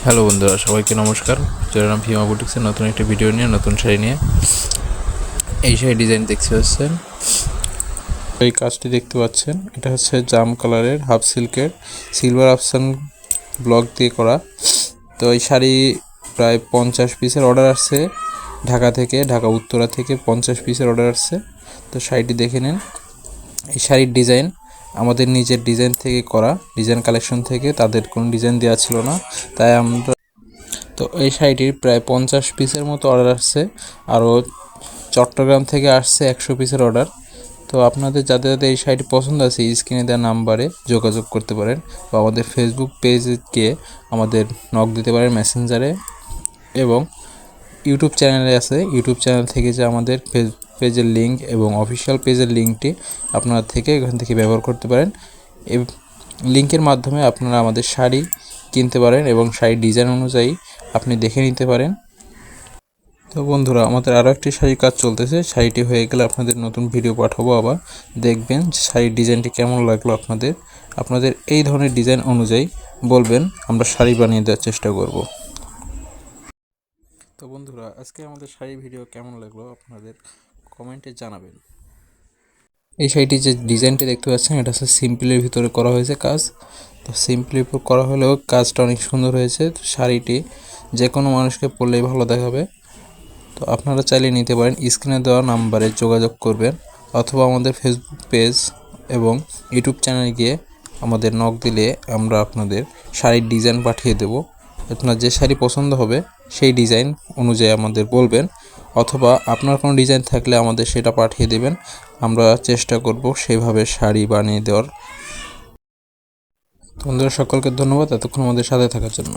Hello বন্ধুরা, সবাইকে নমস্কার। চলে এলাম ভীমা বুটিক্সের নতুন একটি ভিডিও নিয়ে, নতুন শাড়ি নিয়ে। এই শাড়ি ডিজাইন দেখতে পাচ্ছেন, এই কাজটি দেখতে পাচ্ছেন, এটা হচ্ছে জাম কালারের হাফ সিল্কের সিলভার অপশান ব্লক দিয়ে করা। তো এই শাড়ি প্রায় 50 পিসের অর্ডার আসছে ঢাকা উত্তরা থেকে 50 পিসের অর্ডার আসছে। তো শাড়িটি দেখে নিন। এই শাড়ির ডিজাইন আমাদের নিজের ডিজাইন থেকে করা, ডিজাইন কালেকশন থেকে, তাদের কোনো ডিজাইন দেওয়া ছিল না, তাই আমরা। তো এই শাড়িটির প্রায় 50 পিসের মতো অর্ডার আসছে, আরও চট্টগ্রাম থেকে আসছে 100 পিসের অর্ডার। তো আপনাদের যাদের যাদের এই শাড়িটি পছন্দ আছে, স্ক্রিনে দেওয়া নাম্বারে যোগাযোগ করতে পারেন বা আমাদের ফেসবুক পেজকে আমাদের নক দিতে পারেন মেসেঞ্জারে, এবং ইউটিউব চ্যানেলে আছে, ইউটিউব চ্যানেল থেকে যে আমাদের পেজের লিঙ্ক এবং অফিসিয়াল পেজের লিঙ্কটি আপনারা এখান থেকে ব্যবহার করতে পারেন। এই লিঙ্কের মাধ্যমে আপনারা আমাদের শাড়ি কিনতে পারেন এবং শাড়ির ডিজাইন অনুযায়ী আপনি দেখে নিতে পারেন। তো বন্ধুরা, আমাদের আরও একটি শাড়ির কাজ চলতেছে, শাড়িটি হয়ে গেলে আপনাদের নতুন ভিডিও পাঠাবো, আবার দেখবেন শাড়ির ডিজাইনটি কেমন লাগলো আপনাদের এই ধরনের ডিজাইন অনুযায়ী বলবেন, আমরা শাড়ি বানিয়ে দেওয়ার চেষ্টা করব। তো বন্ধুরা, আজকে আমাদের শাড়ি ভিডিও কেমন লাগলো আপনাদের কমেন্টে জানাবেন। এই শাড়িটি যে ডিজাইনটি দেখতে পাচ্ছেন, এটা হচ্ছে সিম্পলের ভিতরে করা হয়েছে কাজ। তো সিম্পলের উপর করা হলেও কাজটা অনেক সুন্দর হয়েছে। তো শাড়িটি যে কোনো মানুষকে পরলেই ভালো দেখাবে। তো আপনারা চাইলে নিতে পারেন, স্ক্রিনে দেওয়া নাম্বারে যোগাযোগ করবেন, অথবা আমাদের ফেসবুক পেজ এবং ইউটিউব চ্যানেলে গিয়ে আমাদের নক দিলে আমরা আপনাদের শাড়ির ডিজাইন পাঠিয়ে দেব। আপনার যে শাড়ি পছন্দ হবে সেই ডিজাইন অনুযায়ী আমাদের বলবেন, অথবা আপনার কোনো ডিজাইন থাকলে আমাদের সেটা পাঠিয়ে দেবেন, আমরা চেষ্টা করব সেইভাবে শাড়ি বানিয়ে দেওয়ার। বন্ধুরা, সকলকে ধন্যবাদ এতক্ষণ আমাদের সাথে থাকার জন্য।